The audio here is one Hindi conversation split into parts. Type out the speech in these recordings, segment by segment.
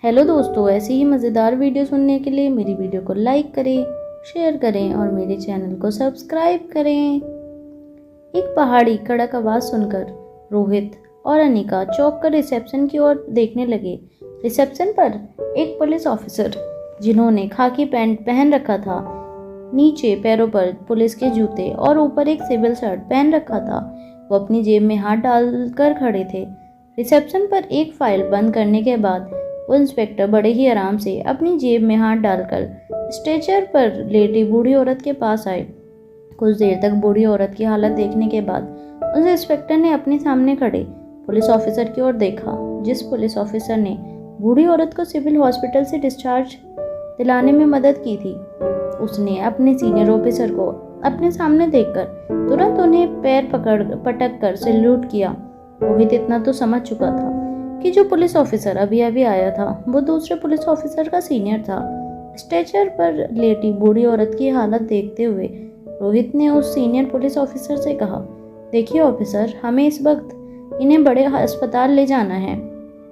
हेलो दोस्तों, ऐसी ही मज़ेदार वीडियो सुनने के लिए मेरी वीडियो को लाइक करें, शेयर करें और मेरे चैनल को सब्सक्राइब करें। एक पहाड़ी कड़क आवाज़ सुनकर रोहित और अनिका चौंक कर रिसेप्शन की ओर देखने लगे। रिसेप्शन पर एक पुलिस ऑफिसर, जिन्होंने खाकी पैंट पहन रखा था, नीचे पैरों पर पुलिस के जूते और ऊपर एक सिविल शर्ट पहन रखा था, वो अपनी जेब में हाथ डालकर खड़े थे। रिसेप्शन पर एक फाइल बंद करने के बाद वो इंस्पेक्टर बड़े ही आराम से अपनी जेब में हाथ डालकर स्ट्रेचर पर लेटी बूढ़ी औरत के पास आए। कुछ देर तक बूढ़ी औरत की हालत देखने के बाद उस इंस्पेक्टर ने अपने सामने खड़े पुलिस ऑफिसर की ओर देखा। जिस पुलिस ऑफिसर ने बूढ़ी औरत को सिविल हॉस्पिटल से डिस्चार्ज दिलाने में मदद की थी, उसने अपने सीनियर ऑफिसर को अपने सामने देखकर तुरंत उन्हें पैर पटक कर सैल्यूट किया। रोहित इतना तो समझ चुका था कि जो पुलिस ऑफिसर अभी अभी आया था वो दूसरे पुलिस ऑफिसर का सीनियर था। स्ट्रेचर पर लेटी बूढ़ी औरत की हालत देखते हुए रोहित ने उस सीनियर पुलिस ऑफिसर से कहा, देखिए ऑफिसर, हमें इस वक्त इन्हें बड़े अस्पताल ले जाना है।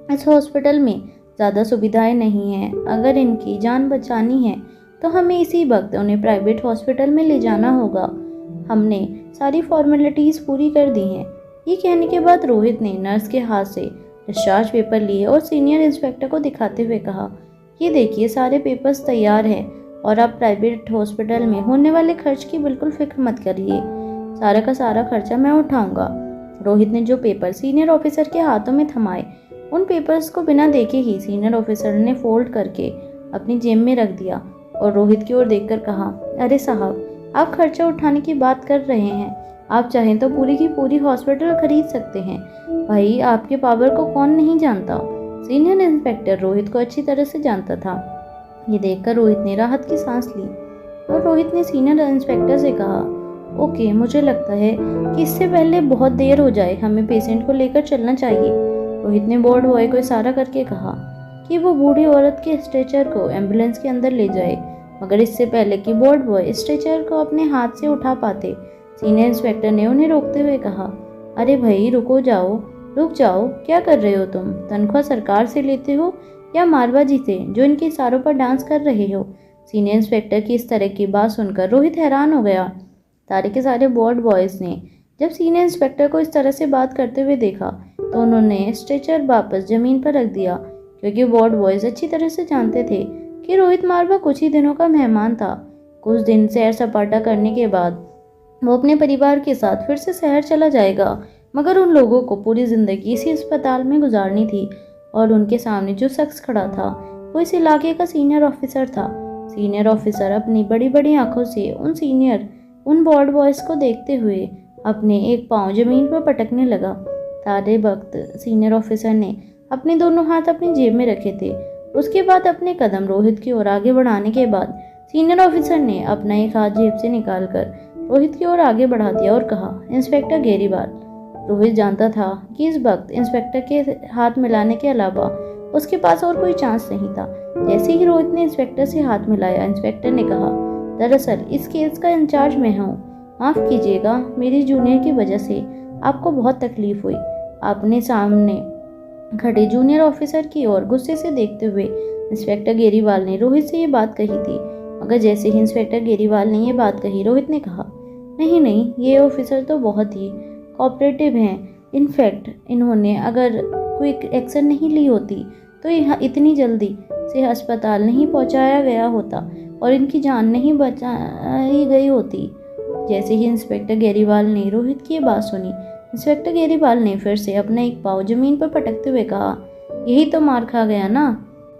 इस हॉस्पिटल में ज़्यादा सुविधाएं नहीं हैं। अगर इनकी जान बचानी है तो हमें इसी वक्त उन्हें प्राइवेट हॉस्पिटल में ले जाना होगा। हमने सारी फॉर्मेलिटीज़ पूरी कर दी हैं। ये कहने के बाद रोहित ने नर्स के हाथ से डिस्चार्ज पेपर लिए और सीनियर इंस्पेक्टर को दिखाते हुए कहा, ये देखिए, सारे पेपर्स तैयार हैं और आप प्राइवेट हॉस्पिटल में होने वाले खर्च की बिल्कुल फिक्र मत करिए। सारा का सारा खर्चा मैं उठाऊंगा। रोहित ने जो पेपर सीनियर ऑफिसर के हाथों में थमाए, उन पेपर्स को बिना देखे ही सीनियर ऑफिसर ने फोल्ड करके अपनी जेब में रख दिया और रोहित की ओर देखकर कहा, अरे साहब, आप खर्चा उठाने की बात कर रहे हैं। आप चाहें तो पूरी की पूरी हॉस्पिटल खरीद सकते हैं। भाई, आपके पावर को कौन नहीं जानता। सीनियर इंस्पेक्टर रोहित को अच्छी तरह से जानता था। ये देखकर रोहित ने राहत की सांस ली और रोहित ने सीनियर इंस्पेक्टर से कहा, ओके, मुझे लगता है कि इससे पहले बहुत देर हो जाए, हमें पेशेंट को लेकर चलना चाहिए। रोहित ने वार्ड बॉय को इशारा करके कहा कि वो बूढ़ी औरत के स्ट्रेचर को एम्बुलेंस के अंदर ले जाए, मगर इससे पहले कि वार्ड बॉय स्ट्रेचर को अपने हाथ से उठा पाते, सीनियर इंस्पेक्टर ने उन्हें रोकते हुए कहा, अरे भाई, रुक जाओ, क्या कर रहे हो तुम? तनख्वाह सरकार से लेते हो या मारवाजी से जो इनके इशारों पर डांस कर रहे हो? सीनियर इंस्पेक्टर की इस तरह की बात सुनकर रोहित हैरान हो गया। सारे के सारे वार्ड बॉयज ने जब सीनियर इंस्पेक्टर को इस तरह से बात करते हुए देखा तो उन्होंने स्ट्रेचर वापस जमीन पर रख दिया, क्योंकि वार्ड बॉयज अच्छी तरह से जानते थे कि रोहित मारवा कुछ ही दिनों का मेहमान था। कुछ दिन सैर सपाटा करने के बाद वो अपने परिवार के साथ फिर से शहर चला जाएगा, मगर उन लोगों को पूरी ज़िंदगी इसी अस्पताल में गुजारनी थी। और उनके सामने जो शख्स खड़ा था वो इस इलाके का सीनियर ऑफिसर था। सीनियर ऑफिसर अपनी बड़ी बड़ी आंखों से उन वार्ड बॉयज़ को देखते हुए अपने एक पाँव जमीन पर पटकने लगा। सारे वक्त सीनियर ऑफिसर ने अपने दोनों हाथ अपनी जेब में रखे थे। उसके बाद अपने कदम रोहित की ओर आगे बढ़ाने के बाद सीनियर ऑफिसर ने अपना एक हाथ जेब से निकालकर रोहित की ओर आगे बढ़ा दिया और कहा, इंस्पेक्टर गेरीवाल। रोहित जानता था कि इस वक्त इंस्पेक्टर के हाथ मिलाने के अलावा उसके पास और कोई चांस नहीं था। जैसे ही रोहित ने इंस्पेक्टर से हाथ मिलाया, इंस्पेक्टर ने कहा, दरअसल इस केस का इंचार्ज मैं हूँ। माफ़ कीजिएगा, मेरी जूनियर की वजह से आपको बहुत तकलीफ हुई। आपने सामने खड़े जूनियर ऑफिसर की ओर गुस्से से देखते हुए इंस्पेक्टर गेरीवाल ने रोहित से ये बात कही थी, मगर जैसे ही इंस्पेक्टर गेरीवाल ने ये बात कही, रोहित ने कहा, नहीं, ये ऑफिसर तो बहुत ही कोऑपरेटिव हैं। इनफैक्ट इन्होंने अगर कोई एक्शन नहीं ली होती तो यहाँ इतनी जल्दी से अस्पताल नहीं पहुँचाया गया होता और इनकी जान नहीं बचाई गई होती। जैसे ही इंस्पेक्टर गेरीवाल ने रोहित की ये बात सुनी, इंस्पेक्टर गेरीवाल ने फिर से अपना एक पाँव जमीन पर पटकते हुए कहा, यही तो मार खा गया ना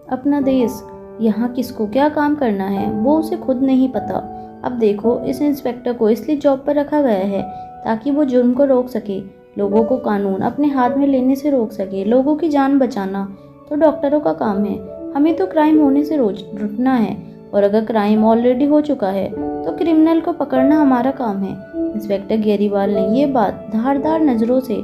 अपना देश। यहाँ किसको क्या काम करना है वो उसे खुद नहीं पता। अब देखो, इस इंस्पेक्टर को इसलिए जॉब पर रखा गया है ताकि वो जुर्म को रोक सके, लोगों को कानून अपने हाथ में लेने से रोक सके। लोगों की जान बचाना तो डॉक्टरों का काम है, हमें तो क्राइम होने से रुकना है, और अगर क्राइम ऑलरेडी हो चुका है तो क्रिमिनल को पकड़ना हमारा काम है। इंस्पेक्टर गेरीवाल ने ये बात धारदार नज़रों से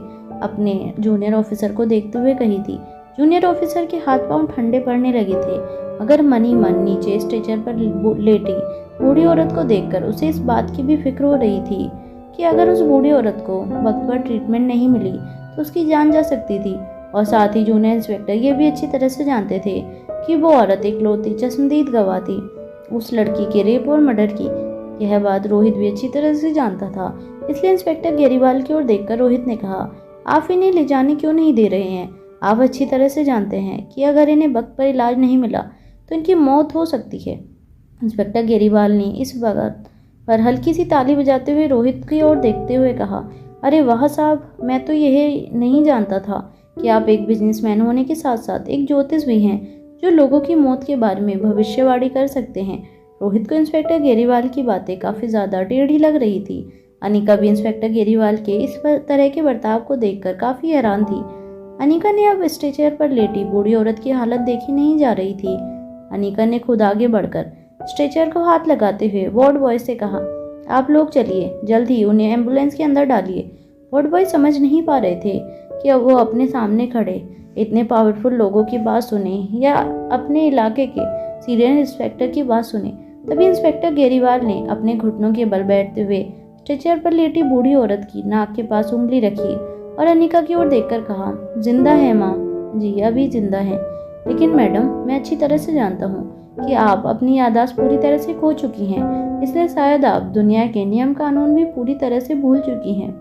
अपने जूनियर ऑफिसर को देखते हुए कही थी। जूनियर ऑफिसर के हाथ पांव ठंडे पड़ने लगे थे, मगर मनी मन नीचे स्ट्रेचर पर लेटी बूढ़ी औरत को देखकर उसे इस बात की भी फिक्र हो रही थी कि अगर उस बूढ़ी औरत को वक्त पर ट्रीटमेंट नहीं मिली तो उसकी जान जा सकती थी। और साथ ही जूनियर इंस्पेक्टर ये भी अच्छी तरह से जानते थे कि वो औरत इकलौती चश्मदीद गवाह थी उस लड़की के रेप और मर्डर की। यह बात रोहित भी अच्छी तरह से जानता था, इसलिए इंस्पेक्टर गेरीवाल की ओर देखकर रोहित ने कहा, आप इन्हें ले जाने क्यों नहीं दे रहे हैं? आप अच्छी तरह से जानते हैं कि अगर इन्हें वक्त पर इलाज नहीं मिला तो इनकी मौत हो सकती है। इंस्पेक्टर गेरीवाल ने इस बात पर हल्की सी ताली बजाते हुए रोहित की ओर देखते हुए कहा, अरे वाह साहब, मैं तो यह नहीं जानता था कि आप एक बिजनेसमैन होने के साथ साथ एक ज्योतिष भी हैं जो लोगों की मौत के बारे में भविष्यवाणी कर सकते हैं। रोहित को इंस्पेक्टर गेरीवाल की बातें काफ़ी ज़्यादा टेढ़ी लग रही थी। अनिका भी इंस्पेक्टर गेरीवाल के इस तरह के बर्ताव को देखकर काफ़ी हैरान थी। अनिका ने अब स्ट्रेचर पर लेटी बूढ़ी औरत की हालत देखी नहीं जा रही थी। अनिका ने खुद आगे बढ़कर स्ट्रेचर को हाथ लगाते हुए वार्ड बॉय से कहा, आप लोग चलिए, जल्द ही उन्हें एम्बुलेंस के अंदर डालिए। वार्ड बॉय समझ नहीं पा रहे थे कि अब वो अपने सामने खड़े इतने पावरफुल लोगों की बात सुने या अपने इलाके के सीनियर इंस्पेक्टर की बात सुने। तभी इंस्पेक्टर गेरीवाल ने अपने घुटनों के बल बैठते हुए स्ट्रेचर पर लेटी बूढ़ी औरत की नाक के पास उंगली रखी और अनिका की ओर देखकर कहा, जिंदा है माँ? जी अभी जिंदा है, लेकिन मैडम मैं अच्छी तरह से जानता हूँ कि आप अपनी याददाश्त पूरी तरह से खो चुकी हैं, इसलिए शायद आप दुनिया के नियम कानून भी पूरी तरह से भूल चुकी हैं।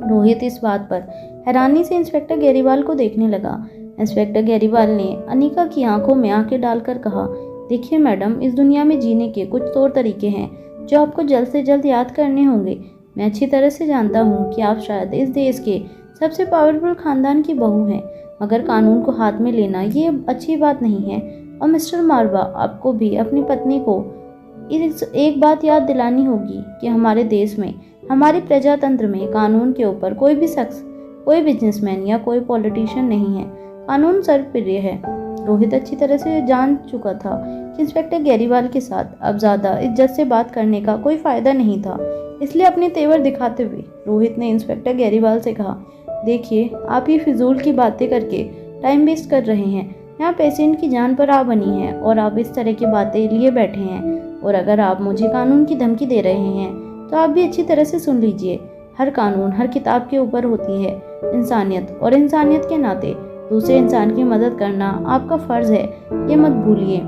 रोहित इस बात पर हैरानी से इंस्पेक्टर गेरीवाल को देखने लगा। इंस्पेक्टर गेरीवाल ने अनिका की आंखों में आंखें डालकर कहा, देखिए मैडम, इस दुनिया में जीने के कुछ तौर तरीके हैं जो आपको जल्द से जल्द याद करने होंगे। मैं अच्छी तरह से जानता हूँ कि आप शायद इस देश के सबसे पावरफुल खानदान की बहू हैं, मगर कानून को हाथ में लेना ये अच्छी बात नहीं है। और मिस्टर मारवा, आपको भी अपनी पत्नी को एक बात याद दिलानी होगी कि हमारे देश में, हमारे प्रजातंत्र में कानून के ऊपर कोई भी शख्स, कोई बिजनेसमैन या कोई पॉलिटिशियन नहीं है। कानून सर्वप्रिय है। रोहित अच्छी तरह से जान चुका था कि इंस्पेक्टर गेरीवाल के साथ अब ज़्यादा इज्जत से बात करने का कोई फ़ायदा नहीं था, इसलिए अपने तेवर दिखाते हुए रोहित ने इंस्पेक्टर गेरीवाल से कहा, देखिए आप ये फिजूल की बातें करके टाइम वेस्ट कर रहे हैं। यहाँ पेशेंट की जान पर आ बनी है और आप इस तरह की बातें लिए बैठे हैं, और अगर आप मुझे कानून की धमकी दे रहे हैं तो आप भी अच्छी तरह से सुन लीजिए। हर कानून हर किताब के ऊपर होती है इंसानियत, और इंसानियत के नाते दूसरे इंसान की मदद करना आपका फ़र्ज़ है। ये मत भूलिए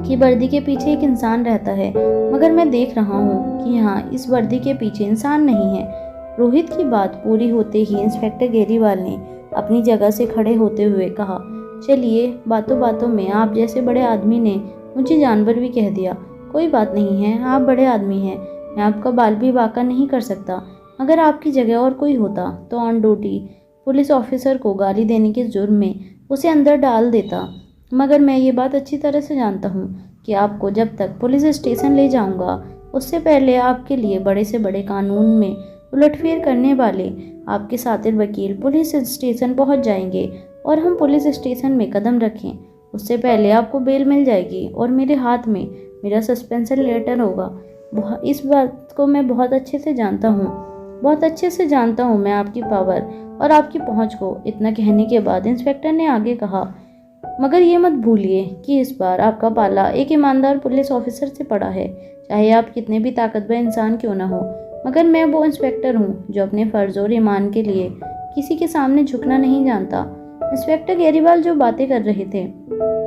कि वर्दी के पीछे एक इंसान रहता है, मगर मैं देख रहा हूँ कि यहाँ इस वर्दी के पीछे इंसान नहीं है। रोहित की बात पूरी होते ही इंस्पेक्टर गेरीवाल ने अपनी जगह से खड़े होते हुए कहा, चलिए, बातों बातों में आप जैसे बड़े आदमी ने मुझे जानवर भी कह दिया। कोई बात नहीं है, आप बड़े आदमी हैं, मैं आपका बाल भी बांका नहीं कर सकता। अगर आपकी जगह और कोई होता तो ऑन ड्यूटी पुलिस ऑफिसर को गाली देने के जुर्म में उसे अंदर डाल देता, मगर मैं ये बात अच्छी तरह से जानता हूँ कि आपको जब तक पुलिस स्टेशन ले जाऊँगा उससे पहले आपके लिए बड़े से बड़े कानून में उलटफेर करने वाले आपके साथिर वकील पुलिस स्टेशन पहुँच जाएंगे, और हम पुलिस स्टेशन में कदम रखें उससे पहले आपको बेल मिल जाएगी और मेरे हाथ में मेरा सस्पेंशन लेटर होगा। इस बात को मैं बहुत अच्छे से जानता हूँ, बहुत अच्छे से जानता हूँ मैं आपकी पावर और आपकी पहुँच को। इतना कहने के बाद इंस्पेक्टर ने आगे कहा, मगर ये मत भूलिए कि इस बार आपका पाला एक ईमानदार पुलिस ऑफिसर से पड़ा है, चाहे आप कितने भी ताकतवर इंसान क्यों ना हो। मगर मैं वो इंस्पेक्टर हूँ जो अपने फ़र्ज और ईमान के लिए किसी के सामने झुकना नहीं जानता। इंस्पेक्टर गेरीवाल जो बातें कर रहे थे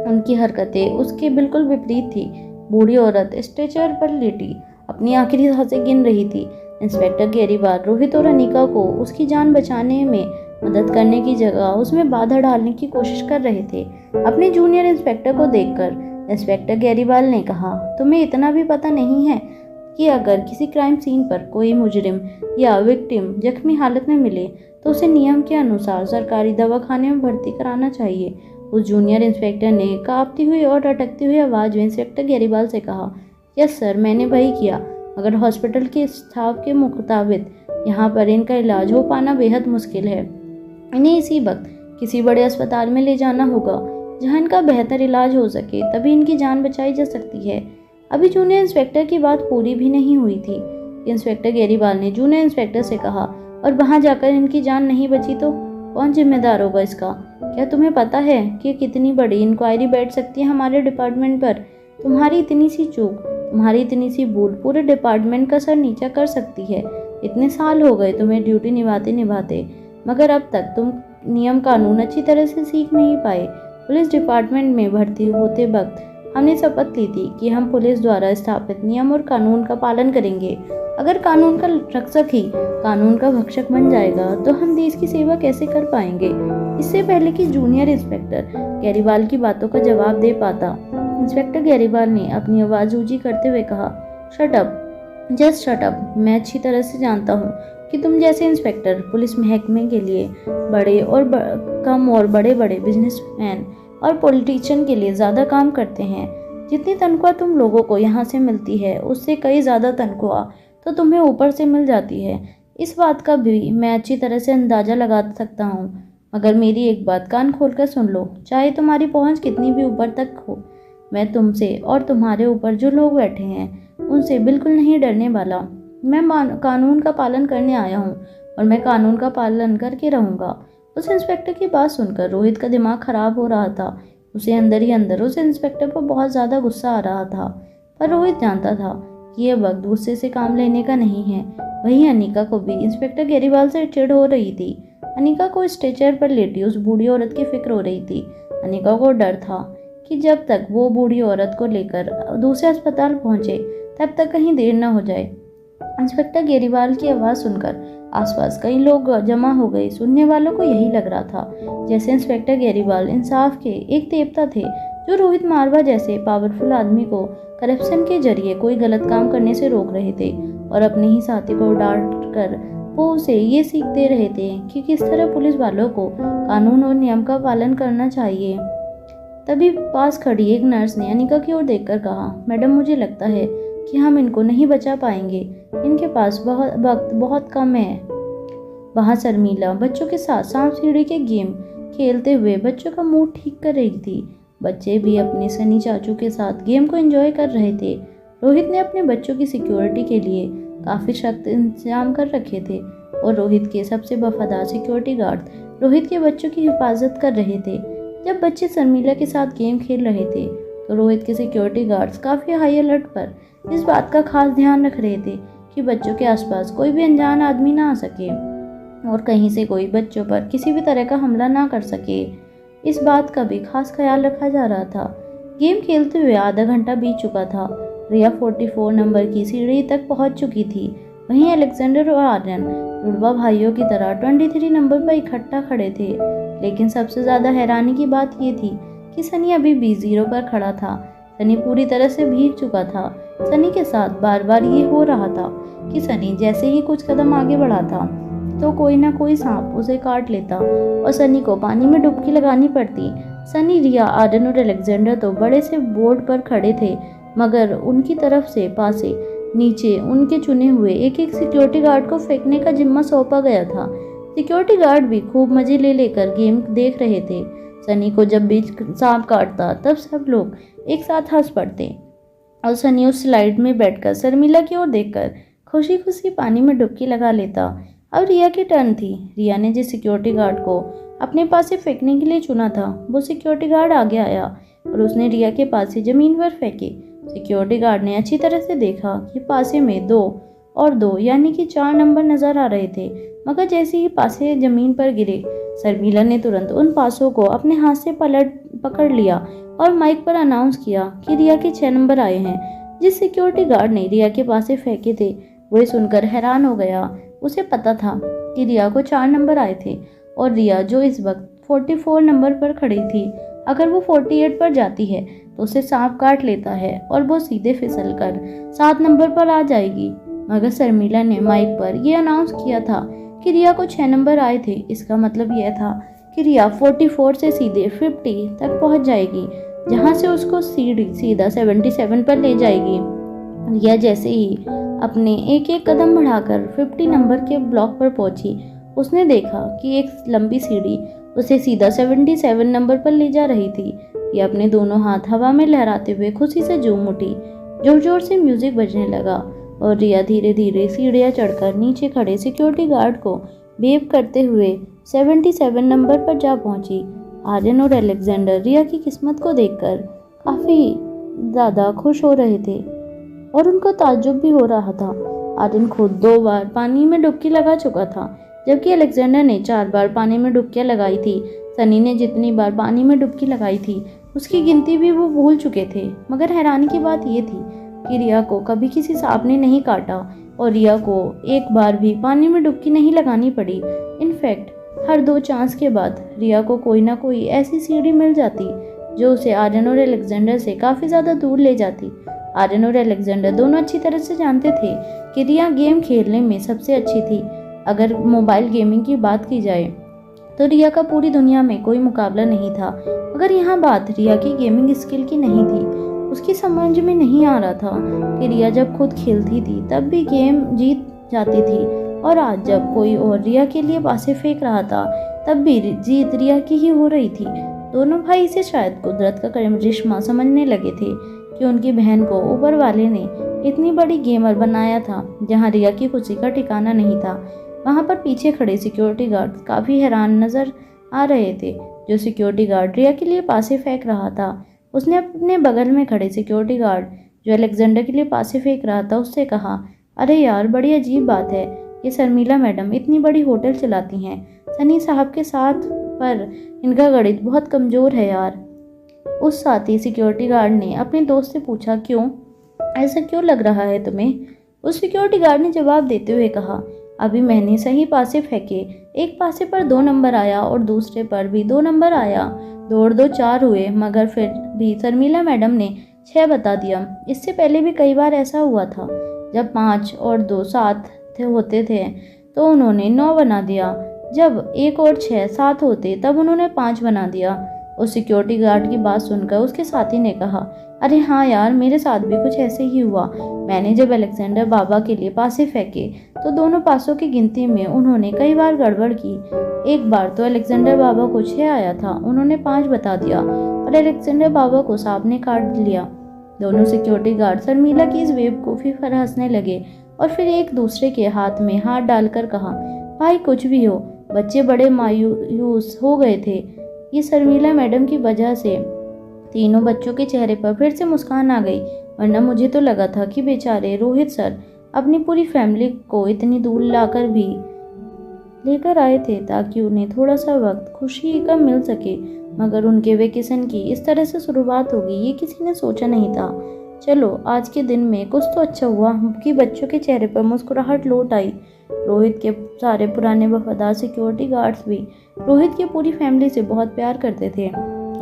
उनकी हरकतें उसके बिल्कुल विपरीत थी। बूढ़ी औरत स्ट्रेचर पर लेटी अपनी आखिरी सांसें गिन रही थी। इंस्पेक्टर गेरीवाल रोहित और अनिका को उसकी जान बचाने में मदद करने की जगह उसमें बाधा डालने की कोशिश कर रहे थे। अपने जूनियर इंस्पेक्टर को देखकर इंस्पेक्टर गेरीवाल ने कहा, तुम्हें इतना भी पता नहीं है कि अगर किसी क्राइम सीन पर कोई मुजरिम या विक्टिम जख्मी हालत में मिले तो उसे नियम के अनुसार सरकारी दवाखाने में भर्ती कराना चाहिए। उस जूनियर इंस्पेक्टर ने कांपती हुई और अटकती हुई आवाज़ में इंस्पेक्टर गेरीवाल से कहा, यस सर, मैंने वही किया, मगर हॉस्पिटल के स्टाफ के मुताबिक यहाँ पर इनका इलाज हो पाना बेहद मुश्किल है। इन्हें इसी वक्त किसी बड़े अस्पताल में ले जाना होगा जहाँ इनका बेहतर इलाज हो सके, तभी इनकी जान बचाई जा सकती है। अभी जूनियर इंस्पेक्टर की बात पूरी भी नहीं हुई थी। इंस्पेक्टर गेरीवाल ने जूनियर इंस्पेक्टर से कहा, और वहाँ जाकर इनकी जान नहीं बची तो कौन जिम्मेदार होगा इसका? क्या तुम्हें पता है कि कितनी बड़ी इंक्वायरी बैठ सकती है हमारे डिपार्टमेंट पर? तुम्हारी इतनी सी चूक, तुम्हारी इतनी सी भूल पूरे डिपार्टमेंट का सर नीचा कर सकती है। इतने साल हो गए तुम्हें ड्यूटी निभाते निभाते, मगर अब तक तुम नियम कानून अच्छी तरह से सीख नहीं पाए। पुलिस डिपार्टमेंट में भर्ती होते वक्त हमने शपथ ली थी कि हम पुलिस द्वारा स्थापित नियम और कानून का पालन करेंगे। अगर कानून का रक्षक ही कानून का भक्षक बन जाएगा तो हम देश की सेवा कैसे कर पाएंगे। इससे पहले कि जूनियर इंस्पेक्टर गैरीवाल की बातों का जवाब दे पाता, इंस्पेक्टर गैरीवाल ने अपनी आवाज़ ऊंची करते हुए कहा, shut up, just shut up. मैं अच्छी तरह से जानता हूँ कि तुम जैसे इंस्पेक्टर पुलिस महकमे के लिए कम और बड़े बड़े बिजनेसमैन और पॉलिटिशियन के लिए ज़्यादा काम करते हैं। जितनी तनख्वाह तुम लोगों को यहाँ से मिलती है उससे कई ज़्यादा तनख्वाह तो तुम्हें ऊपर से मिल जाती है। इस बात का भी मैं अच्छी तरह से अंदाज़ा लगा सकता हूँ, मगर मेरी एक बात कान खोलकर सुन लो, चाहे तुम्हारी पहुँच कितनी भी ऊपर तक हो, मैं तुमसे और तुम्हारे ऊपर जो लोग बैठे हैं उनसे बिल्कुल नहीं डरने वाला। मैं कानून का पालन करने आया हूँ और मैं कानून का पालन करके रहूँगा। उस इंस्पेक्टर की बात सुनकर रोहित का दिमाग खराब हो रहा था। उसे अंदर ही अंदर उस इंस्पेक्टर पर बहुत ज़्यादा गुस्सा आ रहा था, पर रोहित जानता था कि यह वक्त गुस्से से काम लेने का नहीं है। वहीं अनिका को भी इंस्पेक्टर गैरीवाल से चिढ़ हो रही थी। अनिका को स्ट्रेचर पर लेटी उस बूढ़ी औरत की फिक्र हो रही थी। अनिका को डर था कि जब तक वो बूढ़ी औरत को लेकर दूसरे अस्पताल पहुंचे तब तक कहीं देर न हो जाए। इंस्पेक्टर गैरीवाल की आवाज़ सुनकर आसपास कई लोग जमा हो गए। सुनने वालों को यही लग रहा था जैसे इंस्पेक्टर गैरीवाल इंसाफ के एक देवता थे जो रोहित मारवा जैसे पावरफुल आदमी को करप्शन के जरिए कोई गलत काम करने से रोक रहे थे और अपने ही साथी को डांट कर वो उसे ये सीख दे रहे थे कि किस तरह पुलिस वालों को कानून और नियम का पालन करना चाहिए। तभी पास खड़ी एक नर्स ने अनिका की ओर देखकर कहा, मैडम मुझे लगता है कि हम इनको नहीं बचा पाएंगे, इनके पास वक्त बहुत कम है। वहाँ शर्मिला बच्चों के साथ सांप सीढ़ी के गेम खेलते हुए बच्चों का मूड ठीक कर रही थी। बच्चे भी अपने सनी चाचू के साथ गेम को एंजॉय कर रहे थे। रोहित ने अपने बच्चों की सिक्योरिटी के लिए काफ़ी सख्त इंतजाम कर रखे थे और रोहित के सबसे वफादार सिक्योरिटी गार्ड रोहित के बच्चों की हिफाजत कर रहे थे। जब बच्चे शर्मिला के साथ गेम खेल रहे थे तो रोहित के सिक्योरिटी गार्ड्स काफ़ी हाई अलर्ट पर इस बात का खास ध्यान रख रहे थे कि बच्चों के आसपास कोई भी अनजान आदमी ना आ सके और कहीं से कोई बच्चों पर किसी भी तरह का हमला ना कर सके। इस बात का भी खास ख्याल रखा जा रहा था। गेम खेलते हुए आधा घंटा बीत चुका था। रिया 44 नंबर की सीढ़ी तक पहुंच चुकी थी। वहीं अलेक्जेंडर और आर्यन रुड़वा भाइयों की तरह 23 नंबर पर इकट्ठा खड़े थे। लेकिन सबसे ज़्यादा हैरानी की बात ये थी कि सनी अभी भी 0 पर खड़ा था। सनी पूरी तरह से भीग चुका था। सनी के साथ बार बार ये हो रहा था कि सनी जैसे ही कुछ कदम आगे बढ़ाता तो कोई ना कोई सांप उसे काट लेता और सनी को पानी में डुबकी लगानी पड़ती। सनी, रिया, आर्यन और अलेक्जेंडर तो बड़े से बोर्ड पर खड़े थे, मगर उनकी तरफ से पासे नीचे उनके चुने हुए एक एक सिक्योरिटी गार्ड को फेंकने का जिम्मा सौंपा गया था। सिक्योरिटी गार्ड भी खूब मजे ले लेकर गेम देख रहे थे। सनी को जब भी सांप काटता तब सब लोग एक साथ हंस पड़ते और सनी उस स्लाइड में बैठकर शर्मिला की ओर देखकर खुशी खुशी पानी में डुबकी लगा लेता। अब रिया की टर्न थी। रिया ने जिस सिक्योरिटी गार्ड को अपने पास से फेंकने के लिए चुना था वो सिक्योरिटी गार्ड आगे आया और उसने रिया के पास से ज़मीन पर फेंके। सिक्योरिटी गार्ड ने अच्छी तरह से देखा कि पासे में 2 और 2 यानी कि 4 नंबर नजर आ रहे थे, मगर जैसे ही पासे ज़मीन पर गिरे शर्मिला ने तुरंत उन पासों को अपने हाथ से पकड़ लिया और माइक पर अनाउंस किया कि रिया के 6 नंबर आए हैं। जिस सिक्योरिटी गार्ड ने रिया के पासे फेंके थे वो सुनकर हैरान हो गया। उसे पता था कि रिया को 4 नंबर आए थे और रिया जो इस वक्त 44 नंबर पर खड़ी थी, अगर वो 48 पर जाती है तो उसे सांप काट लेता है और वो सीधे फिसल कर 7 नंबर पर आ जाएगी। मगर शर्मिला ने माइक पर यह अनाउंस किया था कि रिया को 6 नंबर आए थे। इसका मतलब यह था कि रिया 44 से सीधे 50 तक पहुंच जाएगी, जहां से उसको सीढ़ी सीधा 77 पर ले जाएगी। रिया जैसे ही अपने एक एक कदम बढ़ाकर 50 नंबर के ब्लॉक पर पहुंची, उसने देखा कि एक लंबी सीढ़ी उसे सीधा 77 नंबर पर ले जा रही थी। ये अपने दोनों हाथ हवा में लहराते हुए खुशी से झूम उठी। जोर जोर से म्यूजिक बजने लगा और रिया धीरे धीरे सीढ़ियाँ चढ़कर नीचे खड़े सिक्योरिटी गार्ड को वेव करते हुए 77 नंबर पर जा पहुंची। आर्यन और अलेक्जेंडर रिया की किस्मत को देखकर काफ़ी ज़्यादा खुश हो रहे थे और उनको ताज्जुब भी हो रहा था। आर्यन खुद 2 बार पानी में डुबकी लगा चुका था, जबकि अलेक्जेंडर ने 4 बार पानी में डुबकियां लगाई थी। सनी ने जितनी बार पानी में डुबकी लगाई थी उसकी गिनती भी वो भूल चुके थे। मगर हैरानी की बात ये थी कि रिया को कभी किसी सांप ने नहीं काटा और रिया को एक बार भी पानी में डुबकी नहीं लगानी पड़ी। इनफैक्ट हर 2 चांस के बाद रिया को कोई ना कोई ऐसी सीढ़ी मिल जाती जो उसे आर्यन और अलेक्जेंडर से काफ़ी ज़्यादा दूर ले जाती। आर्यन और अलेक्जेंडर दोनों अच्छी तरह से जानते थे कि रिया गेम खेलने में सबसे अच्छी थी। अगर मोबाइल गेमिंग की बात की जाए तो रिया का पूरी दुनिया में कोई मुकाबला नहीं था। मगर यहाँ बात रिया की गेमिंग स्किल की नहीं थी। उसकी समझ में नहीं आ रहा था कि रिया जब खुद खेलती थी तब भी गेम जीत जाती थी, और आज जब कोई और रिया के लिए पासे फेंक रहा था तब भी जीत रिया की ही हो रही थी। दोनों भाई इसे शायद कुदरत का करिश्मा समझने लगे थे कि उनकी बहन को ऊपर वाले ने इतनी बड़ी गेमर बनाया था। जहाँ रिया की खुशी का ठिकाना नहीं था वहाँ पर पीछे खड़े सिक्योरिटी गार्ड काफ़ी हैरान नजर आ रहे थे। जो सिक्योरिटी गार्ड रिया के लिए पासे फेंक रहा था उसने अपने बगल में खड़े सिक्योरिटी गार्ड जो अलेक्जेंडर के लिए पासे फेंक रहा था उससे कहा, अरे यार बड़ी अजीब बात है, ये शर्मिला मैडम इतनी बड़ी होटल चलाती हैं, सनी साहब के साथ, पर इनका गणित बहुत कमज़ोर है यार। उस साथी सिक्योरिटी गार्ड ने अपने दोस्त से पूछा, क्यों, ऐसा क्यों लग रहा है तुम्हें? उस सिक्योरिटी गार्ड ने जवाब देते हुए कहा, अभी मैंने सही पासे फेंके, एक पासे पर 2 नंबर आया और दूसरे पर भी 2 नंबर आया, 2 और 2 4 हुए, मगर फिर भी शर्मिला मैडम ने 6 बता दिया। इससे पहले भी कई बार ऐसा हुआ था, जब 5 और 2 7 होते थे तो उन्होंने 9 बना दिया, जब 1 और 6 7 होते तब उन्होंने 5 बना दिया। उस सिक्योरिटी गार्ड की बात सुनकर उसके साथी ने कहा, अरे हाँ यार, मेरे साथ भी कुछ ऐसे ही हुआ। मैंने जब अलेक्जेंडर बाबा के लिए पासे फेंके तो दोनों पासों की गिनती में उन्होंने कई बार गड़बड़ की। एक बार तो अलेक्जेंडर बाबा को 6 आया था, उन्होंने 5 बता दिया और अलेक्जेंडर बाबा को सांप ने काट लिया। दोनों सिक्योरिटी गार्ड शर्मिला की इस बेवकूफ़ी पर हंसने लगे और फिर एक दूसरे के हाथ में हाथ डालकर कहा, भाई कुछ भी हो, बच्चे बड़े मायूस हो गए थे। ये शर्मिला मैडम की वजह से तीनों बच्चों के चेहरे पर फिर से मुस्कान आ गई, वरना मुझे तो लगा था कि बेचारे रोहित सर अपनी पूरी फैमिली को इतनी दूर लाकर भी लेकर आए थे ताकि उन्हें थोड़ा सा वक्त खुशी का मिल सके, मगर उनके वेकेशन की इस तरह से शुरुआत होगी ये किसी ने सोचा नहीं था। चलो आज के दिन में कुछ तो अच्छा हुआ कि बच्चों के चेहरे पर मुस्कुराहट लौट आई। रोहित के सारे पुराने वफादार सिक्योरिटी गार्ड्स भी रोहित की पूरी फैमिली से बहुत प्यार करते थे।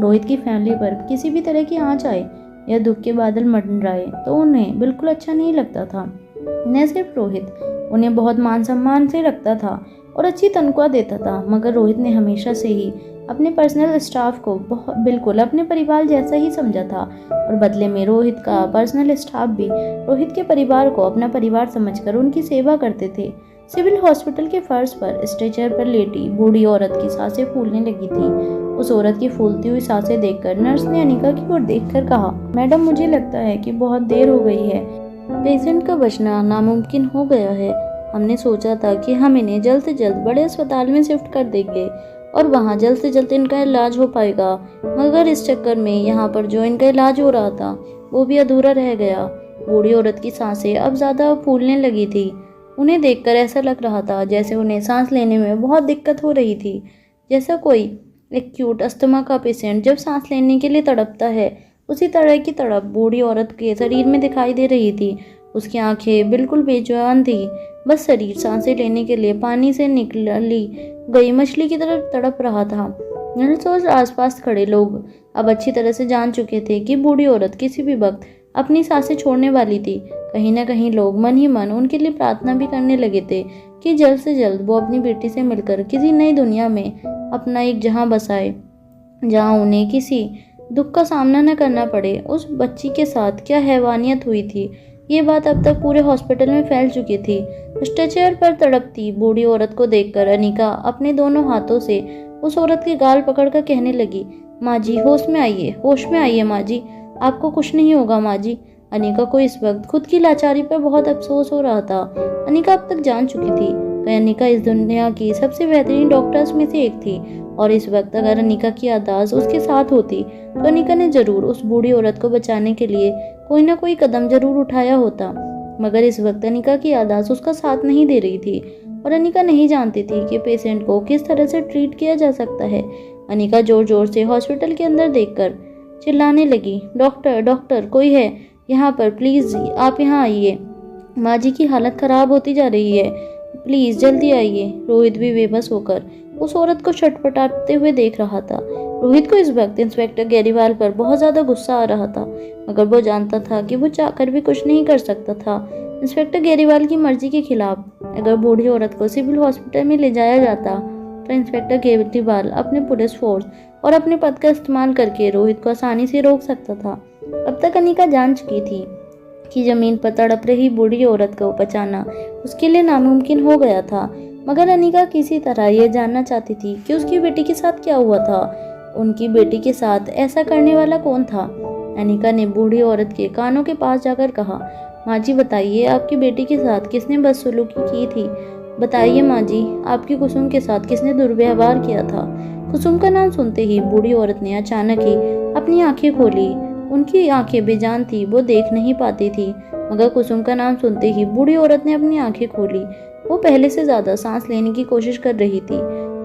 रोहित की फैमिली पर किसी भी तरह की आंच आए या दुख के बादल मंडराए तो उन्हें बिल्कुल अच्छा नहीं लगता था। न सिर्फ रोहित उन्हें बहुत मान सम्मान से रखता था और अच्छी तनख्वाह देता था, मगर रोहित ने हमेशा से ही अपने पर्सनल स्टाफ को बिल्कुल अपने परिवार जैसा ही समझा था, और बदले में रोहित का पर्सनल स्टाफ भी रोहित के परिवार को अपना परिवार समझकर उनकी सेवा करते थे। सिविल हॉस्पिटल के फर्श पर स्ट्रेचर पर लेटी बूढ़ी औरत की सांसें फूलने लगी थी। उस औरत की फूलती हुई सांसें देखकर नर्स ने अनिका की ओर देखकर कहा, मैडम मुझे लगता है कि बहुत देर हो गई है, पेशेंट का बचना नामुमकिन हो गया है। हमने सोचा था कि हम इन्हें जल्द से जल्द बड़े अस्पताल में शिफ्ट कर देंगे और वहाँ जल्द से जल्द इनका इलाज हो पाएगा, मगर इस चक्कर में यहाँ पर जो इनका इलाज हो रहा था वो भी अधूरा रह गया। बूढ़ी औरत की सांसें अब ज़्यादा फूलने लगी थी। उन्हें देखकर ऐसा लग रहा था जैसे उन्हें सांस लेने में बहुत दिक्कत हो रही थी, जैसा कोई एक्यूट अस्थमा का पेशेंट जब सांस लेने के लिए तड़पता है उसी तरह की तड़प बूढ़ी औरत के शरीर में दिखाई दे रही थी। उसकी आंखें बिल्कुल बेजान थी, बस शरीर सांसें लेने के लिए पानी से निकली गई मछली की तरह तड़प रहा था। नर्स और आसपास खड़े लोग अब अच्छी तरह से जान चुके थे कि बूढ़ी औरत किसी भी वक्त अपनी सांसें छोड़ने वाली थी। कहीं ना कहीं लोग मन ही मन उनके लिए प्रार्थना भी करने लगे थे कि जल्द से जल्द वो अपनी बेटी से मिलकर किसी नई दुनिया में अपना एक जहां बसाए, जहां उन्हें किसी दुख का सामना न करना पड़े। उस बच्ची के साथ क्या हैवानियत हुई थी, ये बात अब तक पूरे हॉस्पिटल में फैल चुकी थी। स्ट्रेचर पर तड़पती बूढ़ी औरत को देखकर अनिका अपने दोनों हाथों से उस औरत के गाल पकड़कर कहने लगी, माँ जी होश में आइए माँ जी, आपको कुछ नहीं होगा माँ जी। अनिका को इस वक्त खुद की लाचारी पर बहुत अफसोस हो रहा था। अनिका अब तक जान चुकी थी कि अनिका इस दुनिया की सबसे बेहतरीन डॉक्टर्स में से एक थी, और इस वक्त अगर अनिका की याददाश्त उसके साथ होती तो अनिका ने जरूर उस बूढ़ी औरत को बचाने के लिए कोई ना कोई कदम जरूर उठाया होता। मगर इस वक्त अनिका की याददाश्त उसका साथ नहीं दे रही थी और अनिका नहीं जानती थी कि पेशेंट को किस तरह से ट्रीट किया जा सकता है। अनिका जोर जोर से हॉस्पिटल के अंदर देखकर चिल्लाने लगी, डॉक्टर डॉक्टर कोई है यहाँ पर, प्लीज़ आप यहाँ आइए, माँ जी की हालत ख़राब होती जा रही है, प्लीज़ जल्दी आइए। रोहित भी बेबस होकर उस औरत को छटपटाते हुए देख रहा था। रोहित को इस वक्त इंस्पेक्टर गैरीवाल पर बहुत ज़्यादा गुस्सा आ रहा था, मगर वो जानता था कि वो चाहकर भी कुछ नहीं कर सकता था। इंस्पेक्टर गैरीवाल की मर्जी के खिलाफ अगर बूढ़ी औरत को सिविल हॉस्पिटल में ले जाया जाता तो इंस्पेक्टर गैरीवाल अपने पुलिस फोर्स और अपने पद का इस्तेमाल करके रोहित को आसानी से रोक सकता था। अब तक अनिका जान चुकी थी कि जमीन पर तड़प रही बूढ़ी औरत को बचाना उसके लिए नामुमकिन हो गया था, मगर अनिका किसी तरह यह जानना चाहती थी कि उसकी बेटी के साथ क्या हुआ था। उनकी बेटी के साथ ऐसा करने वाला कौन था। अनिका ने बूढ़ी औरत के कानों के पास जाकर कहा, माँ जी बताइए, आपकी बेटी के साथ किसने बदसलूकी की थी? बताइए माँ जी, आपकी कुसुम के साथ किसने दुर्व्यवहार किया था? कुसुम का नाम सुनते ही बूढ़ी औरत ने अचानक ही अपनी आंखें खोली। उनकी आंखें बेजान थी, वो देख नहीं पाती थी, मगर कुसुम का नाम सुनते ही बूढ़ी औरत ने अपनी आंखें खोली। वो पहले से ज्यादा सांस लेने की कोशिश कर रही थी।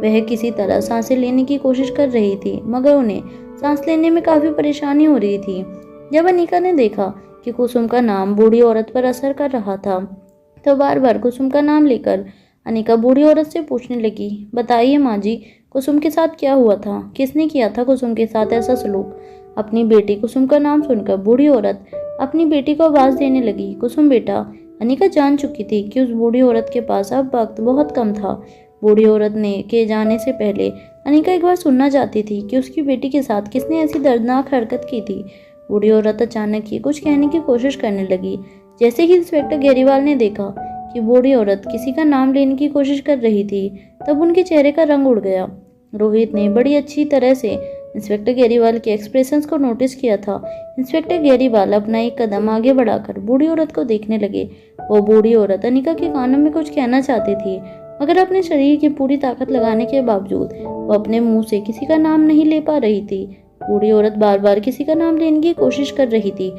वह किसी तरह सांसें लेने की कोशिश कर रही थी, मगर उन्हें सांस लेने में काफी परेशानी हो रही थी। जब अनिका ने देखा कि कुसुम का नाम बूढ़ी औरत पर असर कर रहा था, तो बार बार कुसुम का नाम लेकर अनिका बूढ़ी औरत से पूछने लगी, बताइए माँ जी, कुसुम के साथ क्या हुआ था? किसने किया था कुसुम के साथ ऐसा सलूक? अपनी बेटी कुसुम का नाम सुनकर बूढ़ी औरत अपनी बेटी को आवाज देने लगी, कुसुम बेटा। अनिका जान चुकी थी कि उस बूढ़ी औरत के पास अब वक्त बहुत कम था। बूढ़ी औरत ने के जाने से पहले अनिका एक बार सुनना चाहती थी कि उसकी बेटी के साथ किसने ऐसी दर्दनाक हरकत की थी। बूढ़ी औरत अचानक ही कुछ कहने की कोशिश करने लगी। जैसे ही इंस्पेक्टर गैरीवाल ने देखा कि बूढ़ी औरत किसी का नाम लेने की कोशिश कर रही थी, तब उनके चेहरे का रंग उड़ गया। रोहित ने बड़ी अच्छी तरह से इंस्पेक्टर गैरीवाल के एक्सप्रेशंस को नोटिस किया था। इंस्पेक्टर गैरीवाल अपना एक कदम आगे बढ़ाकर बूढ़ी औरत को देखने लगे। वो बूढ़ी औरत अनिका के कानों में कुछ कहना चाहती थी, मगर अपने शरीर की पूरी ताकत लगाने के बावजूद वो अपने मुंह से किसी का नाम नहीं ले पा रही थी। बूढ़ी औरत बार बार किसी का नाम लेने की कोशिश कर रही थी,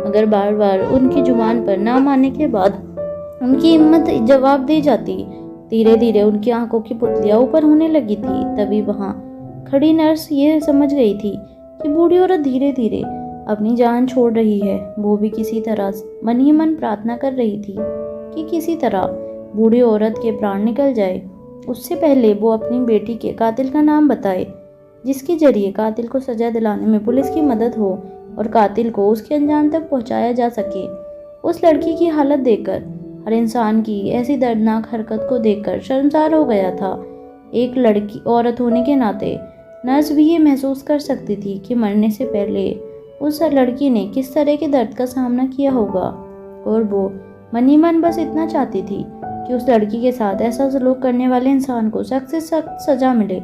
मगर बार बार उनकी जुबान पर नाम आने के बाद उनकी हिम्मत जवाब दे जाती। धीरे धीरे उनकी आंखों की पुतलियां ऊपर होने लगी थी। तभी वहां खड़ी नर्स ये समझ गई थी कि बूढ़ी औरत धीरे धीरे अपनी जान छोड़ रही है। वो भी किसी तरह मन ही मन प्रार्थना कर रही थी कि किसी तरह बूढ़ी औरत के प्राण निकल जाए। उससे पहले वो अपनी बेटी के कातिल का नाम बताए, जिसके जरिए कातिल को सजा दिलाने में पुलिस की मदद हो और कातिल को उसके अंजाम तक पहुंचाया जा सके। उस लड़की की हालत देखकर हर इंसान की ऐसी दर्दनाक हरकत को देखकर शर्मसार हो गया था। एक लड़की औरत होने के नाते नर्स भी ये महसूस कर सकती थी कि मरने से पहले उस लड़की ने किस तरह के दर्द का सामना किया होगा, और वो मन ही मन बस इतना चाहती थी कि उस लड़की के साथ ऐसा सलूक करने वाले इंसान को सख्त से सख्त सजा मिले।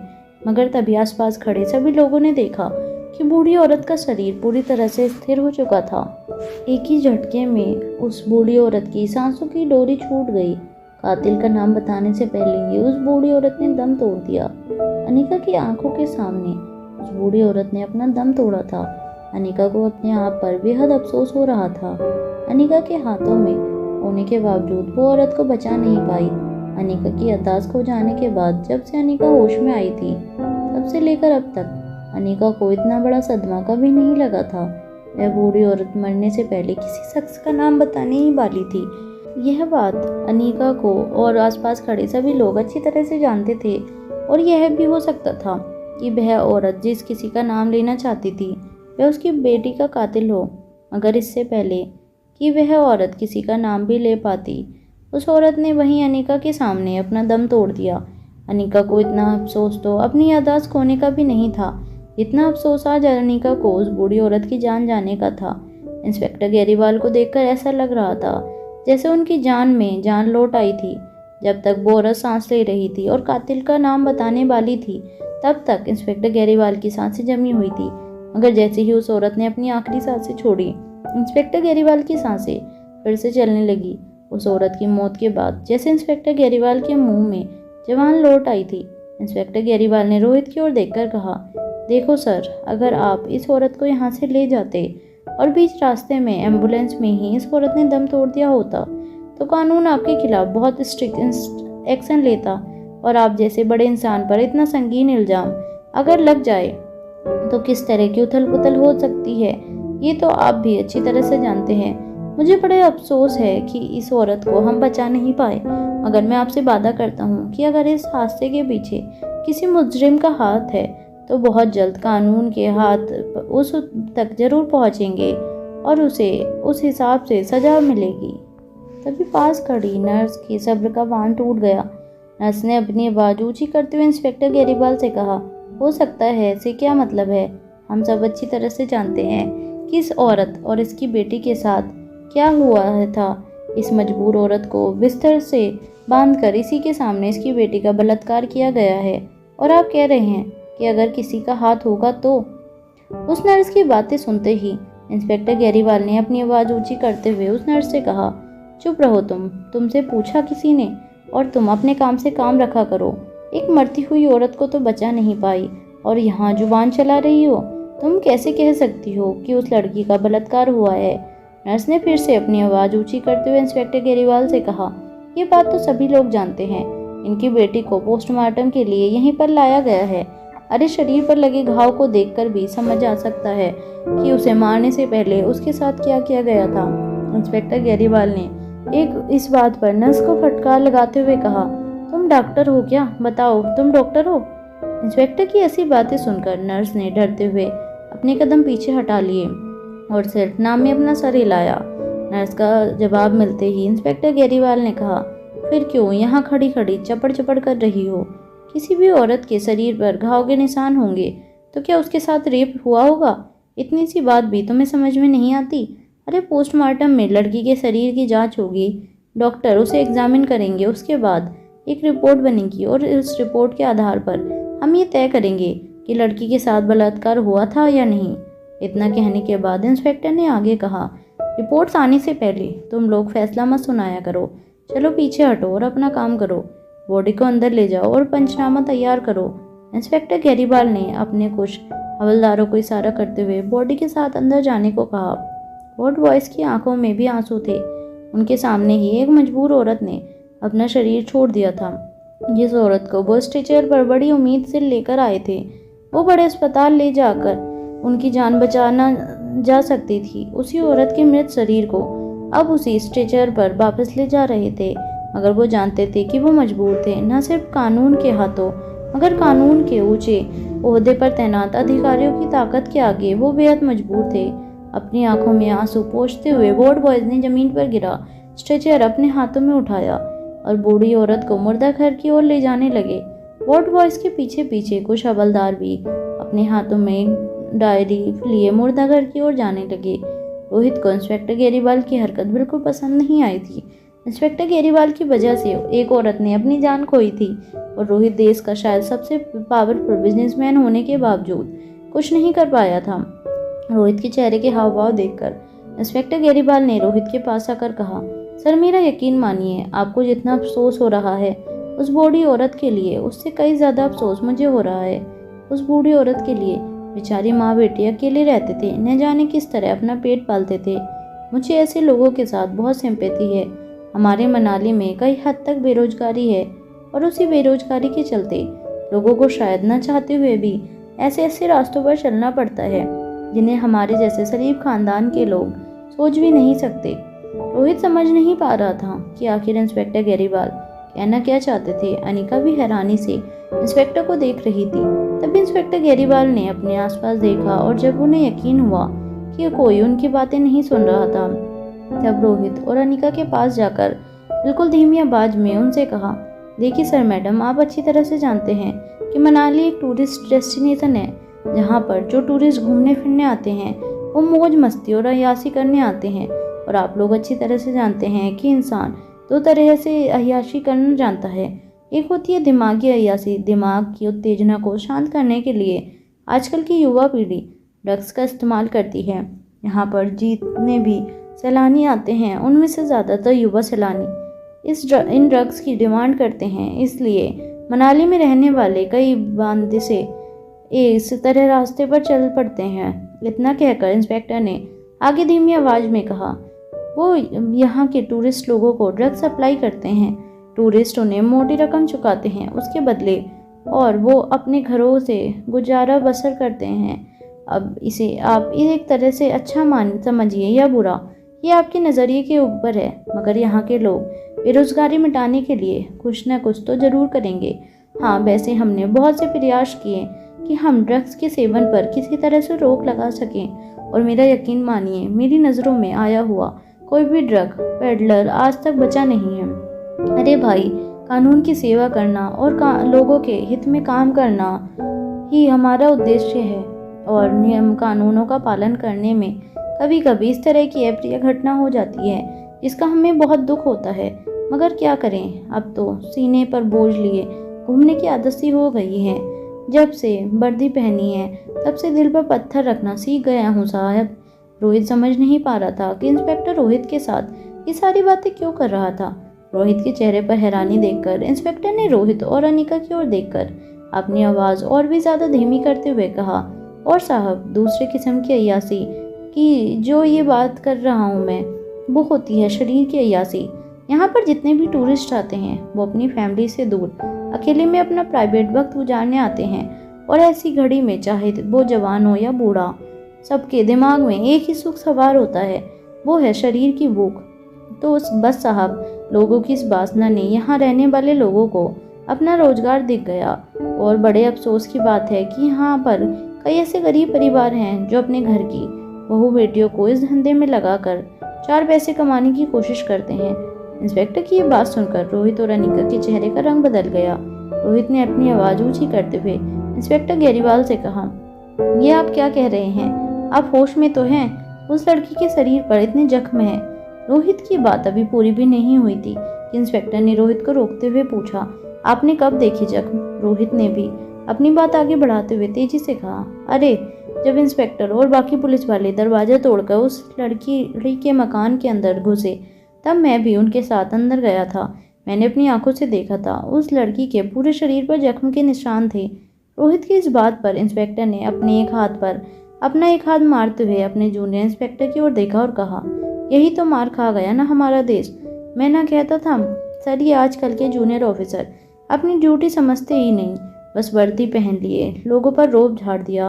मगर तभी आसपास खड़े सभी लोगों ने देखा कि बूढ़ी औरत का शरीर पूरी तरह से स्थिर हो चुका था। एक ही झटके में उस बूढ़ी औरत की सांसों की डोरी छूट गई। कातिल का नाम बताने से पहले ही उस बूढ़ी औरत ने दम तोड़ दिया। अनिका की आंखों के सामने उस बूढ़ी औरत ने अपना दम तोड़ा था। अनिका को अपने आप पर बेहद अफसोस हो रहा था। अनिका के हाथों में होने के बावजूद वो औरत को बचा नहीं पाई। अनिका की याददाश्त खो जाने के बाद जब से अनिका होश में आई थी, तब से लेकर अब तक अनिका को इतना बड़ा सदमा कभी नहीं लगा था। वह बूढ़ी औरत मरने से पहले किसी शख्स का नाम बताने ही वाली थी। यह बात अनिका को और आसपास खड़े सभी लोग अच्छी तरह से जानते थे, और यह भी हो सकता था कि वह औरत जिस किसी का नाम लेना चाहती थी वह उसकी बेटी का कातिल हो। मगर इससे पहले कि वह औरत किसी का नाम भी ले पाती, उस औरत ने वहीं अनिका के सामने अपना दम तोड़ दिया। अनिका को इतना अफसोस तो अपनी याददाश्त खोने का भी नहीं था, इतना अफसोस आज अनिका को उस बूढ़ी औरत की जान जाने का था। इंस्पेक्टर गैरीवाल को देखकर ऐसा लग रहा था जैसे उनकी जान में जान लौट आई थी। जब तक वो औरत सांस ले रही थी और कातिल का नाम बताने वाली थी, तब तक इंस्पेक्टर गैरीवाल की सांसें जमी हुई थी। मगर जैसे ही उस औरत ने अपनी आखिरी सांसें छोड़ी, इंस्पेक्टर गैरीवाल की सांसें फिर से चलने लगी। उस औरत की मौत के बाद जैसे इंस्पेक्टर गैरीवाल के मुंह में जवान लौट आई थी। इंस्पेक्टर गैरीवाल ने रोहित की ओर देखकर कहा, देखो सर, अगर आप इस औरत को यहाँ से ले जाते और बीच रास्ते में एम्बुलेंस में ही इस औरत ने दम तोड़ दिया होता, तो कानून आपके खिलाफ बहुत स्ट्रिक्ट एक्शन लेता, और आप जैसे बड़े इंसान पर इतना संगीन इल्ज़ाम अगर लग जाए तो किस तरह की उथल पुथल हो सकती है, ये तो आप भी अच्छी तरह से जानते हैं। मुझे बड़े अफसोस है कि इस औरत को हम बचा नहीं पाए, मगर मैं आपसे वादा करता हूँ कि अगर इस हादसे के पीछे किसी मुजरिम का हाथ है तो बहुत जल्द कानून के हाथ उस तक जरूर पहुँचेंगे और उसे उस हिसाब से सजा मिलेगी। तभी पास खड़ी नर्स के सब्र का बांध टूट गया। नर्स ने अपनी आवाज़ ऊंची करते हुए इंस्पेक्टर गैरीवाल से कहा, हो सकता है इससे क्या मतलब है? हम सब अच्छी तरह से जानते हैं कि इस औरत और इसकी बेटी के साथ क्या हुआ था। इस मजबूर औरत को बिस्तर से बांधकर इसी के सामने इसकी बेटी का बलात्कार किया गया है, और आप कह रहे हैं कि अगर किसी का हाथ होगा तो? उस नर्स की बातें सुनते ही इंस्पेक्टर गैरीवाल ने अपनी आवाज़ ऊंची करते हुए उस नर्स से कहा, चुप रहो तुमसे पूछा किसी ने? और तुम अपने काम से काम रखा करो। एक मरती हुई औरत को तो बचा नहीं पाई और यहाँ जुबान चला रही हो। तुम कैसे कह सकती हो कि उस लड़की का बलात्कार हुआ है? नर्स ने फिर से अपनी आवाज़ ऊंची करते हुए इंस्पेक्टर गैरीवाल से कहा, ये बात तो सभी लोग जानते हैं। इनकी बेटी को पोस्टमार्टम के लिए यहीं पर लाया गया है। अरे शरीर पर लगे घाव को देखकर भी समझ आ सकता है कि उसे मारने से पहले उसके साथ क्या किया गया था। इंस्पेक्टर गैरीवाल ने इस बात पर नर्स को फटकार लगाते हुए कहा, तुम डॉक्टर हो क्या? बताओ, तुम डॉक्टर हो? इंस्पेक्टर की ऐसी बातें सुनकर नर्स ने डरते हुए अपने कदम पीछे हटा लिए और सिर्फ नाम में अपना सर हिलाया। नर्स का जवाब मिलते ही इंस्पेक्टर गैरीवाल ने कहा, फिर क्यों यहाँ खड़ी खड़ी चपड़ चपड़ कर रही हो? किसी भी औरत के शरीर पर घाव के निशान होंगे तो क्या उसके साथ रेप हुआ होगा? इतनी सी बात भी तुम्हें समझ में नहीं आती? अरे पोस्टमार्टम में लड़की के शरीर की जांच होगी, डॉक्टर उसे एग्जामिन करेंगे, उसके बाद एक रिपोर्ट बनेगी और उस रिपोर्ट के आधार पर हम ये तय करेंगे कि लड़की के साथ बलात्कार हुआ था या नहीं। इतना कहने के बाद इंस्पेक्टर ने आगे कहा, रिपोर्ट्स आने से पहले तुम लोग फैसला मत सुनाया करो। चलो पीछे हटो और अपना काम करो। बॉडी को अंदर ले जाओ और पंचनामा तैयार करो। इंस्पेक्टर गैरीवाल ने अपने कुछ हवलदारों को इशारा करते हुए बॉडी के साथ अंदर जाने को कहा। वार्ड बॉयज की आंखों में भी आंसू थे। उनके सामने ही एक मजबूर औरत ने अपना शरीर छोड़ दिया था। जिस औरत को वो स्ट्रेचर पर बड़ी उम्मीद से लेकर आए थे, वो बड़े अस्पताल ले जाकर उनकी जान बचाना जा सकती थी, उसी औरत के मृत शरीर को अब उसी स्ट्रेचर पर वापस ले जा रहे थे। मगर वो जानते थे कि वो मजबूर थे, न सिर्फ कानून के हाथों मगर कानून के ऊंचे ओहदे पर तैनात अधिकारियों की ताकत के आगे वो बेहद मजबूर थे। अपनी आंखों में आंसू पोंछते हुए वार्ड बॉयज ने जमीन पर गिरा स्ट्रेचर अपने हाथों में उठाया और बूढ़ी औरत को मुर्दा घर की ओर ले जाने लगे। वार्ड बॉयज के पीछे पीछे कुछ हवलदार भी अपने हाथों में डायरी लिए मुर्दा घर की ओर जाने लगे। रोहित को इंस्पेक्टर गैरीवाल की हरकत बिल्कुल पसंद नहीं आई थी। इंस्पेक्टर गैरीवाल की वजह से एक औरत ने अपनी जान खोई थी और रोहित देश का शायद सबसे पावरफुल बिजनेसमैन होने के बावजूद कुछ नहीं कर पाया था। रोहित के चेहरे के हाव भाव देखकर इंस्पेक्टर गैरीवाल ने रोहित के पास आकर कहा, सर मेरा यकीन मानिए, आपको जितना अफसोस हो रहा है उस बूढ़ी औरत के लिए, उससे कई ज़्यादा अफसोस मुझे हो रहा है। उस बूढ़ी औरत के लिए बेचारी माँ बेटी अकेले रहते थे, न जाने किस तरह अपना पेट पालते थे। मुझे ऐसे लोगों के साथ बहुत सिंपैथी है। हमारे मनाली में कई हद तक बेरोजगारी है और उसी बेरोजगारी के चलते लोगों को शायद न चाहते हुए भी ऐसे ऐसे रास्तों पर चलना पड़ता है जिन्हें हमारे जैसे शरीफ खानदान के लोग सोच भी नहीं सकते। रोहित समझ नहीं पा रहा था कि आखिर इंस्पेक्टर गैरीवाल कहना क्या चाहते थे। अनिका भी हैरानी से इंस्पेक्टर को देख रही थी। तभी इंस्पेक्टर गैरीवाल ने अपने आसपास देखा और जब उन्हें यकीन हुआ कि कोई उनकी बातें नहीं सुन रहा था, तब रोहित और अनिका के पास जाकर बिल्कुल धीमी आवाज में उनसे कहा, देखिए सर मैडम, आप अच्छी तरह से जानते हैं कि मनाली एक टूरिस्ट डेस्टिनेशन है जहाँ पर जो टूरिस्ट घूमने फिरने आते हैं वो मौज मस्ती और अय्याशी करने आते हैं। और आप लोग अच्छी तरह से जानते हैं कि इंसान दो तरह से अय्याशी करना जानता है। एक होती है दिमागी अय्याशी, दिमाग की उत्तेजना को शांत करने के लिए आजकल की युवा पीढ़ी ड्रग्स का इस्तेमाल करती है। यहाँ पर जितने भी सैलानी आते हैं उनमें से ज़्यादातर युवा सैलानी इन ड्रग्स की डिमांड करते हैं। इसलिए मनाली में रहने वाले कई बांदिशे इस तरह रास्ते पर चल पड़ते हैं। इतना कहकर इंस्पेक्टर ने आगे धीमी आवाज़ में कहा, वो यहाँ के टूरिस्ट लोगों को ड्रग्स सप्लाई करते हैं। टूरिस्ट उन्हें मोटी रकम चुकाते हैं उसके बदले, और वो अपने घरों से गुजारा बसर करते हैं। अब इसे आप एक तरह से अच्छा मान समझिए या बुरा, ये आपके नज़रिए के ऊपर है, मगर यहाँ के लोग बेरोजगारी मिटाने के लिए कुछ न कुछ तो ज़रूर करेंगे। हाँ, वैसे हमने बहुत से प्रयास किए कि हम ड्रग्स के सेवन पर किसी तरह से रोक लगा सकें, और मेरा यकीन मानिए, मेरी नज़रों में आया हुआ कोई भी ड्रग पेडलर आज तक बचा नहीं है। अरे भाई, कानून की सेवा करना और लोगों के हित में काम करना ही हमारा उद्देश्य है, और नियम कानूनों का पालन करने में कभी कभी इस तरह की अप्रिय घटना हो जाती है जिसका हमें बहुत दुख होता है, मगर क्या करें, अब तो सीने पर बोझ लिए घूमने की आदत सी हो गई है। जब से वर्दी पहनी है तब से दिल पर पत्थर रखना सीख गया हूँ साहब। रोहित समझ नहीं पा रहा था कि इंस्पेक्टर रोहित के साथ ये सारी बातें क्यों कर रहा था। रोहित के चेहरे पर हैरानी देखकर इंस्पेक्टर ने रोहित और अनिका की ओर देखकर अपनी आवाज़ और भी ज़्यादा धीमी करते हुए कहा, और साहब, दूसरे किस्म की अय्यासी कि जो ये बात कर रहा हूँ मैं, वो होती है शरीर की अय्यासी। यहाँ पर जितने भी टूरिस्ट आते हैं वो अपनी फैमिली से दूर अकेले में अपना प्राइवेट वक्त गुजारने आते हैं, और ऐसी घड़ी में चाहे वो जवान हो या बूढ़ा, सबके दिमाग में एक ही सुख सवार होता है, वो है शरीर की भूख। तो बस साहब, लोगों की इस वासना ने यहाँ रहने वाले लोगों को अपना रोजगार दिख गया, और बड़े अफसोस की बात है कि यहाँ पर कई ऐसे गरीब परिवार हैं जो अपने घर की बहू बेटियों को इस धंधे में लगाकर 4 पैसे कमाने की कोशिश करते हैं। इंस्पेक्टर की ये बात सुनकर रोहित और अनिका के चेहरे का रंग बदल गया। रोहित ने अपनी आवाज़ ऊंची करते हुए इंस्पेक्टर गैरीवाल से कहा, ये आप क्या कह रहे हैं? आप होश में तो हैं? उस लड़की के शरीर पर इतने जख्म हैं। रोहित की बात अभी पूरी भी नहीं हुई थी कि इंस्पेक्टर ने रोहित को रोकते हुए पूछा, आपने कब देखी जख्म? रोहित ने भी अपनी बात आगे बढ़ाते हुए तेजी से कहा, अरे, जब इंस्पेक्टर और बाकी पुलिस वाले दरवाजा तोड़कर उस लड़की के मकान के अंदर घुसे, तब मैं भी उनके साथ अंदर गया था। मैंने अपनी आंखों से देखा था, उस लड़की के पूरे शरीर पर जख्म के निशान थे। रोहित की इस बात पर इंस्पेक्टर ने अपने एक हाथ पर अपना एक हाथ मारते हुए अपने जूनियर इंस्पेक्टर की ओर देखा और कहा, यही तो मार खा गया ना हमारा देश। मैं ना कहता था सर, ये आजकल के जूनियर ऑफिसर अपनी ड्यूटी समझते ही नहीं, बस वर्दी पहन लिए, लोगों पर रोब झाड़ दिया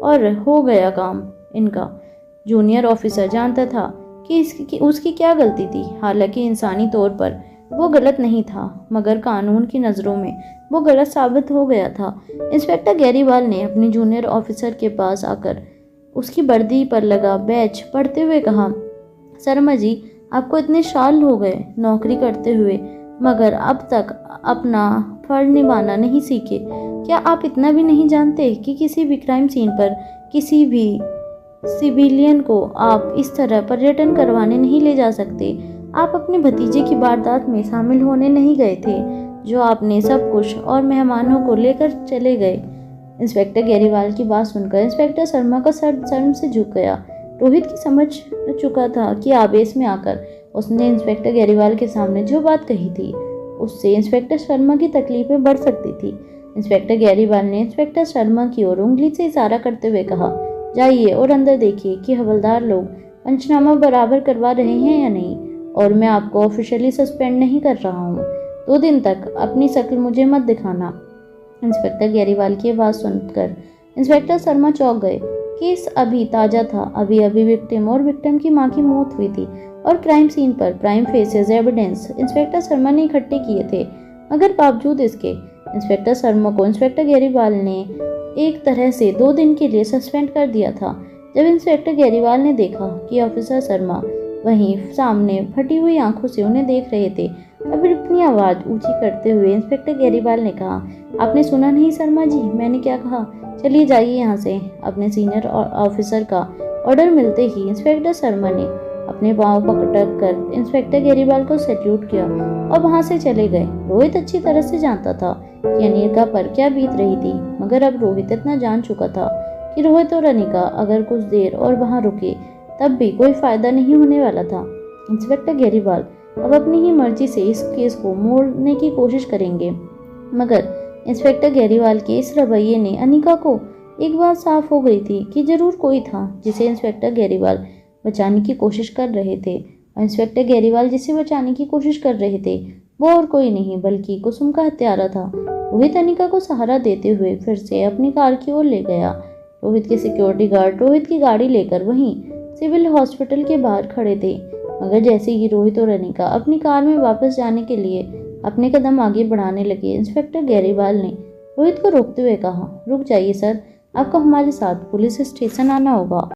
और हो गया काम इनका। जूनियर ऑफिसर जानता था कि उसकी क्या गलती थी। हालांकि इंसानी तौर पर वो गलत नहीं था, मगर कानून की नज़रों में वो गलत साबित हो गया था। इंस्पेक्टर गैरीवाल ने अपने जूनियर ऑफिसर के पास आकर उसकी वर्दी पर लगा बैच पढ़ते हुए कहा, शर्मा जी, आपको इतने साल हो गए नौकरी करते हुए, मगर अब तक अपना फर्ज निभाना नहीं सीखे। क्या आप इतना भी नहीं जानते कि किसी भी क्राइम सीन पर किसी भी सिविलियन को आप इस तरह पर्यटन करवाने नहीं ले जा सकते? आप अपने भतीजे की वारदात में शामिल होने नहीं गए थे, जो आपने सब कुछ और मेहमानों को लेकर चले गए। इंस्पेक्टर गैरीवाल की बात सुनकर इंस्पेक्टर शर्मा का सर शर्म से झुक गया। रोहित की समझ चुका था कि आवेश में आकर उसने इंस्पेक्टर गैरीवाल के सामने जो बात कही थी, उससे इंस्पेक्टर शर्मा की तकलीफें बढ़ सकती थी। इंस्पेक्टर गैरीवाल ने इंस्पेक्टर शर्मा की ओर उंगली से इशारा करते हुए कहा, जाइए और अंदर देखिए कि हवलदार लोग पंचनामा बराबर करवा रहे हैं या नहीं, और मैं आपको ऑफिशियली सस्पेंड नहीं कर रहा हूँ। 2 दिन तक अपनी शक्ल मुझे मत दिखाना। इंस्पेक्टर गैरीवाल की बात सुनकर इंस्पेक्टर शर्मा चौंक गए। केस अभी ताज़ा था, अभी अभी विक्टिम और विक्टिम की मां की मौत हुई थी, और क्राइम सीन पर prime faces evidence inspector Sharma ने इकट्ठे किए थे। मगर बावजूद इसके इंस्पेक्टर शर्मा को इंस्पेक्टर गैरीवाल ने एक तरह से 2 दिन के लिए सस्पेंड कर दिया था। जब इंस्पेक्टर गैरीवाल ने देखा कि ऑफिसर शर्मा वहीं सामने फटी हुई आंखों से उन्हें देख रहे थे, तब अपनी आवाज़ ऊंची करते हुए इंस्पेक्टर गैरीवाल ने कहा, आपने सुना नहीं शर्मा जी, मैंने क्या कहा? चलिए जाइए यहाँ से। अपने सीनियर ऑफिसर का ऑर्डर मिलते ही इंस्पेक्टर शर्मा ने अपने पाँव पकड़ कर इंस्पेक्टर गैरीवाल को सैल्यूट किया और वहाँ से चले गए। रोहित अच्छी तरह से जानता था कि अनिका पर क्या बीत रही थी, मगर अब रोहित इतना जान चुका था कि रोहित और अनिका अगर कुछ देर और वहाँ रुके तब भी कोई फायदा नहीं होने वाला था। इंस्पेक्टर गैरीवाल अब अपनी ही मर्जी से इस केस को मोड़ने की कोशिश करेंगे, मगर इंस्पेक्टर गैरीवाल के इस रवैये ने अनिका को एक बात साफ हो गई थी कि जरूर कोई था जिसे इंस्पेक्टर गैरीवाल बचाने की कोशिश कर रहे थे, और इंस्पेक्टर गैरीवाल जिसे बचाने की कोशिश कर रहे थे वो और कोई नहीं बल्कि कुसुम का हत्यारा था। रोहित अनिका को सहारा देते हुए फिर से अपनी कार की ओर ले गया। रोहित के सिक्योरिटी गार्ड रोहित की गाड़ी लेकर वहीं सिविल हॉस्पिटल के बाहर खड़े थे, मगर जैसे ही रोहित और अनिका अपनी कार में वापस जाने के लिए अपने कदम आगे बढ़ाने लगे, इंस्पेक्टर गैरीवाल ने रोहित को रोकते हुए कहा, रुक जाइए सर, आपको हमारे साथ पुलिस स्टेशन आना होगा।